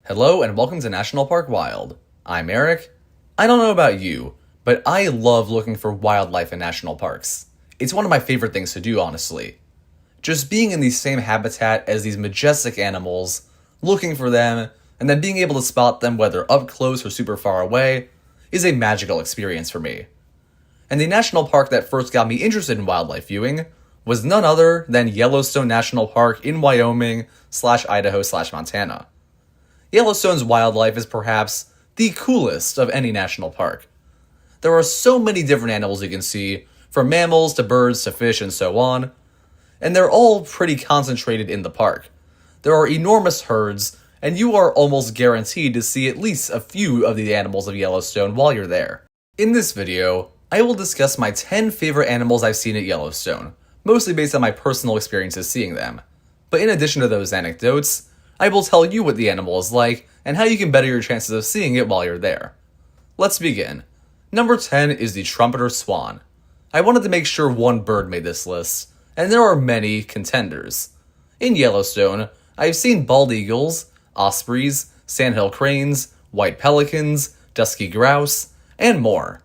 Hello and welcome to National Park Wild. I'm Eric. I don't know about you, but I love looking for wildlife in national parks. It's one of my favorite things to do, honestly. Just being in the same habitat as these majestic animals, looking for them, and then being able to spot them whether up close or super far away, is a magical experience for me. And the national park that first got me interested in wildlife viewing was none other than Yellowstone National Park in Wyoming/Idaho/Montana. Yellowstone's wildlife is perhaps the coolest of any national park. There are so many different animals you can see, from mammals to birds to fish and so on, and they're all pretty concentrated in the park. There are enormous herds, and you are almost guaranteed to see at least a few of the animals of Yellowstone while you're there. In this video, I will discuss my 10 favorite animals I've seen at Yellowstone, mostly based on my personal experiences seeing them. But in addition to those anecdotes, I will tell you what the animal is like and how you can better your chances of seeing it while you're there. Let's begin. Number 10 is the trumpeter swan. I wanted to make sure one bird made this list, and there are many contenders. In Yellowstone, I've seen bald eagles, ospreys, sandhill cranes, white pelicans, dusky grouse, and more.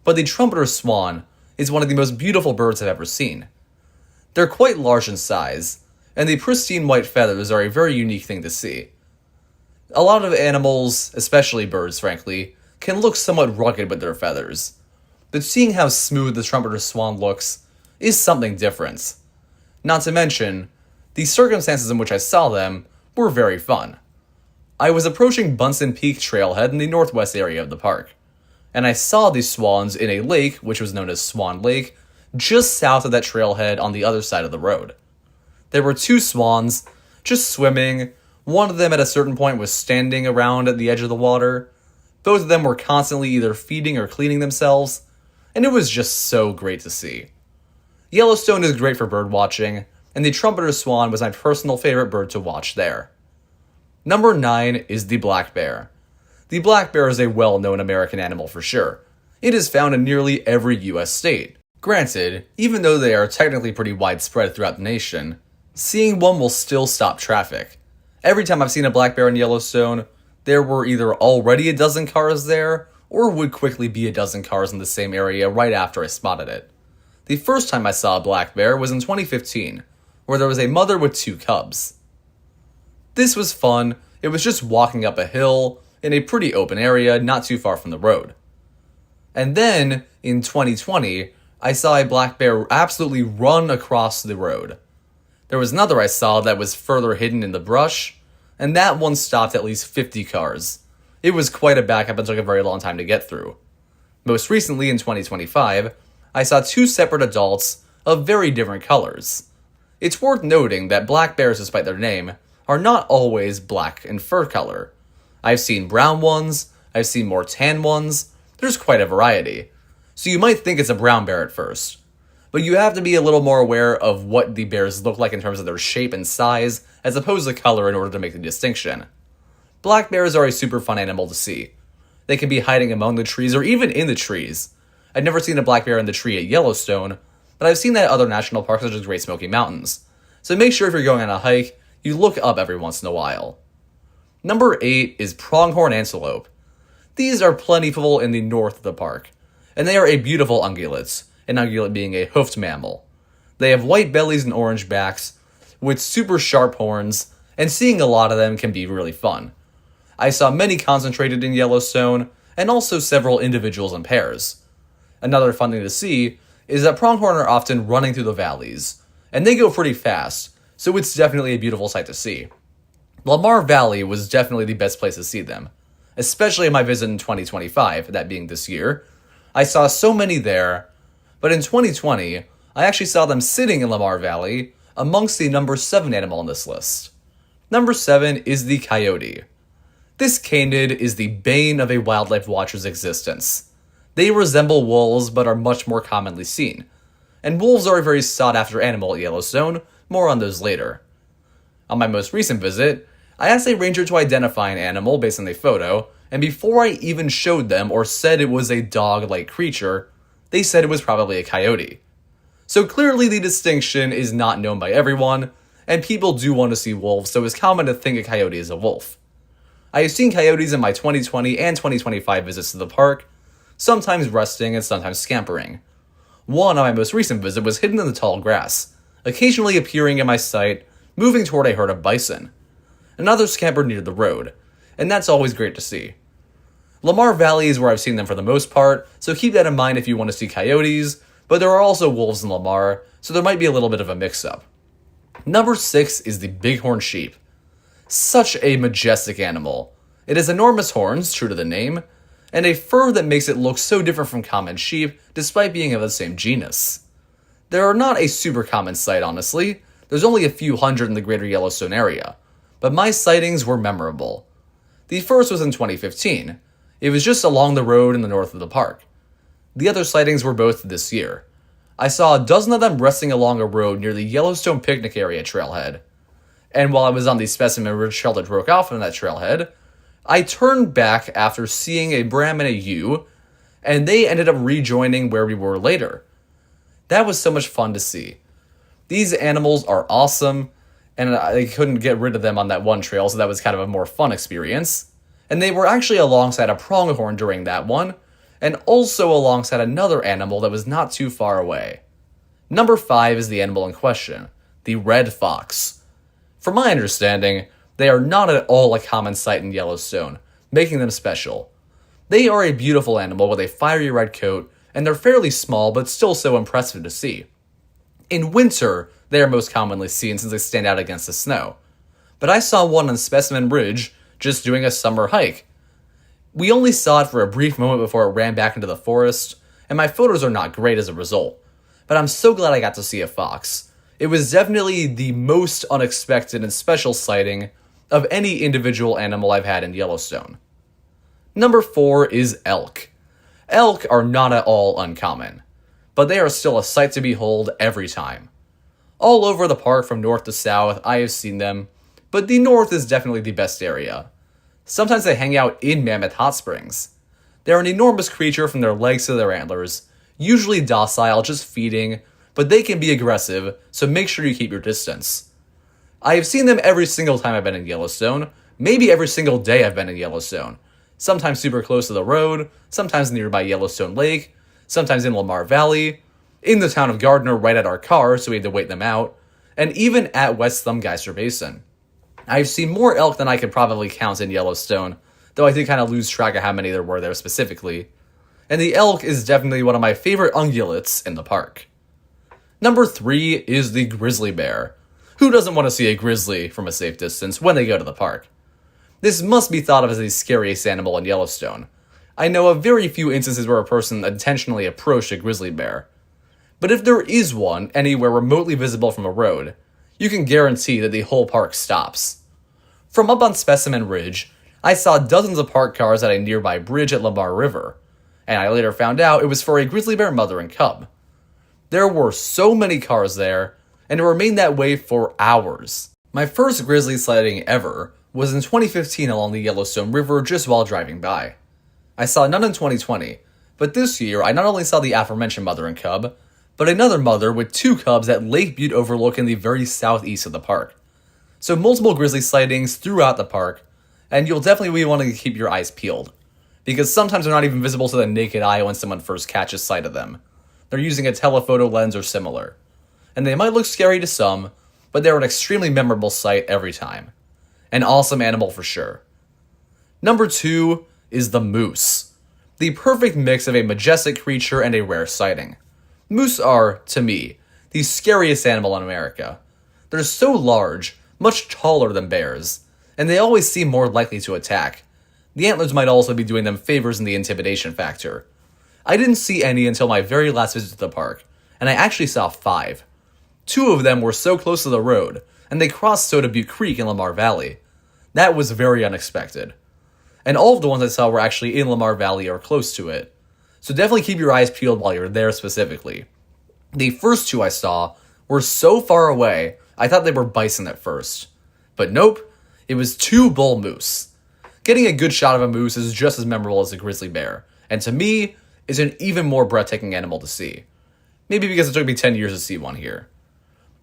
But the trumpeter swan is one of the most beautiful birds I've ever seen. They're quite large in size, and the pristine white feathers are a very unique thing to see. A lot of animals, especially birds frankly, can look somewhat rugged with their feathers, but seeing how smooth the trumpeter swan looks is something different. Not to mention, the circumstances in which I saw them were very fun. I was approaching Bunsen Peak Trailhead in the northwest area of the park, and I saw these swans in a lake, which was known as Swan Lake, just south of that trailhead on the other side of the road. There were two swans, just swimming. One of them at a certain point was standing around at the edge of the water. Both of them were constantly either feeding or cleaning themselves, and it was just so great to see. Yellowstone is great for bird watching, and the trumpeter swan was my personal favorite bird to watch there. Number 9 is the black bear. The black bear is a well-known American animal for sure. It is found in nearly every US state. Granted, even though they are technically pretty widespread throughout the nation, seeing one will still stop traffic. Every time I've seen a black bear in Yellowstone, there were either already a dozen cars there, or would quickly be a dozen cars in the same area right after I spotted it. The first time I saw a black bear was in 2015, where there was a mother with 2 cubs. This was fun. It was just walking up a hill in a pretty open area not too far from the road. And then, in 2020, I saw a black bear absolutely run across the road. There was another I saw that was further hidden in the brush, and that one stopped at least 50 cars. It was quite a backup and took a very long time to get through. Most recently, in 2025, I saw 2 separate adults of very different colors. It's worth noting that black bears, despite their name, are not always black in fur color. I've seen brown ones, I've seen more tan ones, there's quite a variety. So you might think it's a brown bear at first, but you have to be a little more aware of what the bears look like in terms of their shape and size, as opposed to color in order to make the distinction. Black bears are a super fun animal to see. They can be hiding among the trees or even in the trees. I've never seen a black bear in the tree at Yellowstone, but I've seen that at other national parks such as Great Smoky Mountains. So make sure if you're going on a hike, you look up every once in a while. Number 8 is pronghorn antelope. These are plentiful in the north of the park, and they are a beautiful ungulates, an ungulate being a hoofed mammal. They have white bellies and orange backs, with super sharp horns, and seeing a lot of them can be really fun. I saw many concentrated in Yellowstone, and also several individuals in pairs. Another fun thing to see is that pronghorn are often running through the valleys, and they go pretty fast, so it's definitely a beautiful sight to see. Lamar Valley was definitely the best place to see them, especially in my visit in 2025, that being this year. I saw so many there, but in 2020, I actually saw them sitting in Lamar Valley amongst the number 7 animal on this list. Number 7 is the coyote. This canid is the bane of a wildlife watcher's existence. They resemble wolves but are much more commonly seen, and wolves are a very sought after animal at Yellowstone, more on those later. On my most recent visit, I asked a ranger to identify an animal based on a photo, and before I even showed them or said it was a dog-like creature, they said it was probably a coyote. So clearly the distinction is not known by everyone, and people do want to see wolves, so it's common to think a coyote is a wolf. I have seen coyotes in my 2020 and 2025 visits to the park, sometimes resting and sometimes scampering. One on my most recent visit was hidden in the tall grass, occasionally appearing in my sight, moving toward a herd of bison. Another scampered near the road, and that's always great to see. Lamar Valley is where I've seen them for the most part, so keep that in mind if you want to see coyotes, but there are also wolves in Lamar, so there might be a little bit of a mix-up. Number 6 is the bighorn sheep. Such a majestic animal. It has enormous horns, true to the name, and a fur that makes it look so different from common sheep, despite being of the same genus. They are not a super common sight, honestly. There's only a few hundred in the greater Yellowstone area, but my sightings were memorable. The first was in 2015. It was just along the road in the north of the park. The other sightings were both this year. I saw a dozen of them resting along a road near the Yellowstone picnic area trailhead. And while I was on the Specimen Ridge trail that broke off from that trailhead, I turned back after seeing a Bram and a ewe, and they ended up rejoining where we were later. That was so much fun to see. These animals are awesome, and I couldn't get rid of them on that one trail, so that was kind of a more fun experience. And they were actually alongside a pronghorn during that one, and also alongside another animal that was not too far away. Number 5 is the animal in question, the red fox. From my understanding, they are not at all a common sight in Yellowstone, making them special. They are a beautiful animal with a fiery red coat, and they're fairly small but still so impressive to see. In winter, they are most commonly seen since they stand out against the snow. But I saw one on Specimen Ridge just doing a summer hike. We only saw it for a brief moment before it ran back into the forest, and my photos are not great as a result. But I'm so glad I got to see a fox. It was definitely the most unexpected and special sighting of any individual animal I've had in Yellowstone. Number 4 is elk. Elk are not at all uncommon, but they are still a sight to behold every time. All over the park from north to south, I have seen them, but the north is definitely the best area. Sometimes they hang out in Mammoth Hot Springs. They're an enormous creature from their legs to their antlers, usually docile, just feeding, but they can be aggressive, so make sure you keep your distance. I have seen them every single time I've been in Yellowstone, maybe every single day I've been in Yellowstone. Sometimes super close to the road, sometimes nearby Yellowstone Lake, sometimes in Lamar Valley, in the town of Gardner right at our car, so we had to wait them out, and even at West Thumb-Geyser Basin. I've seen more elk than I could probably count in Yellowstone, though I did kind of lose track of how many there were there specifically. And the elk is definitely one of my favorite ungulates in the park. Number 3 is the grizzly bear. Who doesn't want to see a grizzly from a safe distance when they go to the park? This must be thought of as the scariest animal in Yellowstone. I know of very few instances where a person intentionally approached a grizzly bear. But if there is one anywhere remotely visible from a road, you can guarantee that the whole park stops. From up on Specimen Ridge, I saw dozens of parked cars at a nearby bridge at Lamar River, and I later found out it was for a grizzly bear mother and cub. There were so many cars there, and it remained that way for hours. My first grizzly sighting ever was in 2015 along the Yellowstone River just while driving by. I saw none in 2020, but this year I not only saw the aforementioned mother and cub, but another mother with 2 cubs at Lake Butte overlooking the very southeast of the park. So multiple grizzly sightings throughout the park, and you'll definitely want to keep your eyes peeled, because sometimes they're not even visible to the naked eye when someone first catches sight of them. They're using a telephoto lens or similar, and they might look scary to some, but they're an extremely memorable sight every time. An awesome animal for sure. Number 2 is the moose. The perfect mix of a majestic creature and a rare sighting. Moose are, to me, the scariest animal in America. They're so large, much taller than bears, and they always seem more likely to attack. The antlers might also be doing them favors in the intimidation factor. I didn't see any until my very last visit to the park, and I actually saw 5. 2 of them were so close to the road, and they crossed Soda Butte Creek in Lamar Valley. That was very unexpected. And all of the ones I saw were actually in Lamar Valley or close to it. So definitely keep your eyes peeled while you're there specifically. The first 2 I saw were so far away, I thought they were bison at first. But nope, it was 2 bull moose. Getting a good shot of a moose is just as memorable as a grizzly bear, and to me, is an even more breathtaking animal to see. Maybe because it took me 10 years to see one here.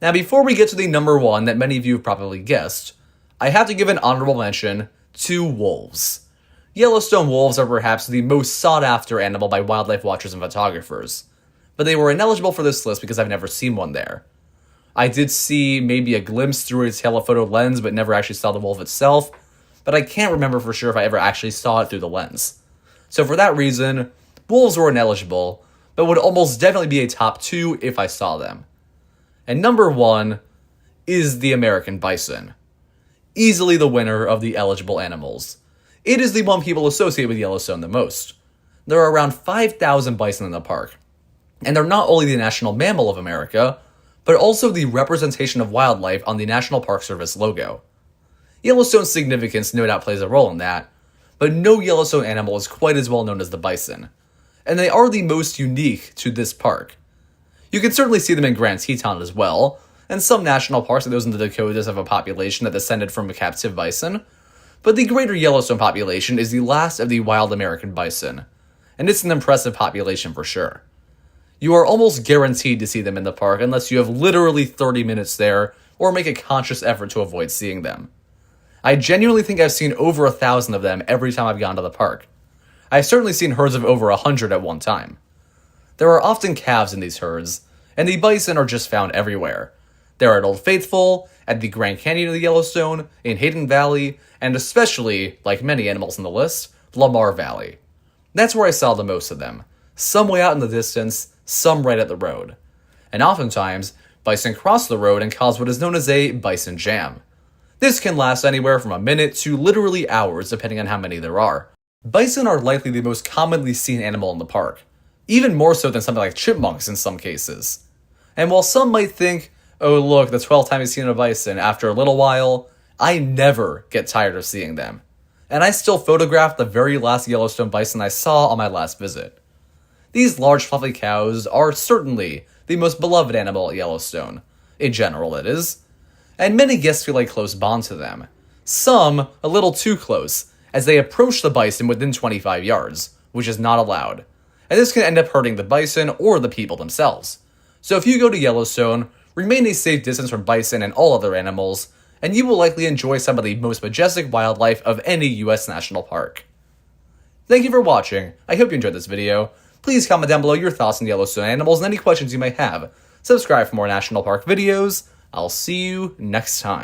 Now before we get to the number 1 that many of you have probably guessed, I have to give an honorable mention to wolves. Yellowstone wolves are perhaps the most sought-after animal by wildlife watchers and photographers, but they were ineligible for this list because I've never seen one there. I did see maybe a glimpse through a telephoto lens, but never actually saw the wolf itself, but I can't remember for sure if I ever actually saw it through the lens. So for that reason, wolves were ineligible, but would almost definitely be a top 2 if I saw them. And number 1 is the American bison. Easily the winner of the eligible animals. It is the one people associate with Yellowstone the most. There are around 5,000 bison in the park, and they're not only the national mammal of America, but also the representation of wildlife on the National Park Service logo. Yellowstone's significance no doubt plays a role in that, but no Yellowstone animal is quite as well known as the bison, and they are the most unique to this park. You can certainly see them in Grand Teton as well, and some national parks like those in the Dakotas have a population that descended from a captive bison, but the greater Yellowstone population is the last of the wild American bison, and it's an impressive population for sure. You are almost guaranteed to see them in the park unless you have literally 30 minutes there or make a conscious effort to avoid seeing them. I genuinely think I've seen over 1,000 of them every time I've gone to the park. I've certainly seen herds of over 100 at one time. There are often calves in these herds, and the bison are just found everywhere. They're at Old Faithful, at the Grand Canyon of the Yellowstone, in Hayden Valley, and especially, like many animals in the list, Lamar Valley. That's where I saw the most of them. Some way out in the distance, some right at the road. And oftentimes, bison cross the road and cause what is known as a bison jam. This can last anywhere from a minute to literally hours depending on how many there are. Bison are likely the most commonly seen animal in the park, even more so than something like chipmunks in some cases. And while some might think, oh look, the 12th time I've seen a bison, after a little while, I never get tired of seeing them. And I still photographed the very last Yellowstone bison I saw on my last visit. These large fluffy cows are certainly the most beloved animal at Yellowstone. In general, that is. And many guests feel a close bond to them. Some a little too close, as they approach the bison within 25 yards, which is not allowed. And this can end up hurting the bison or the people themselves. So if you go to Yellowstone, remain a safe distance from bison and all other animals, and you will likely enjoy some of the most majestic wildlife of any US national park. Thank you for watching. I hope you enjoyed this video. Please comment down below your thoughts on Yellowstone animals and any questions you may have. Subscribe for more national park videos. I'll see you next time.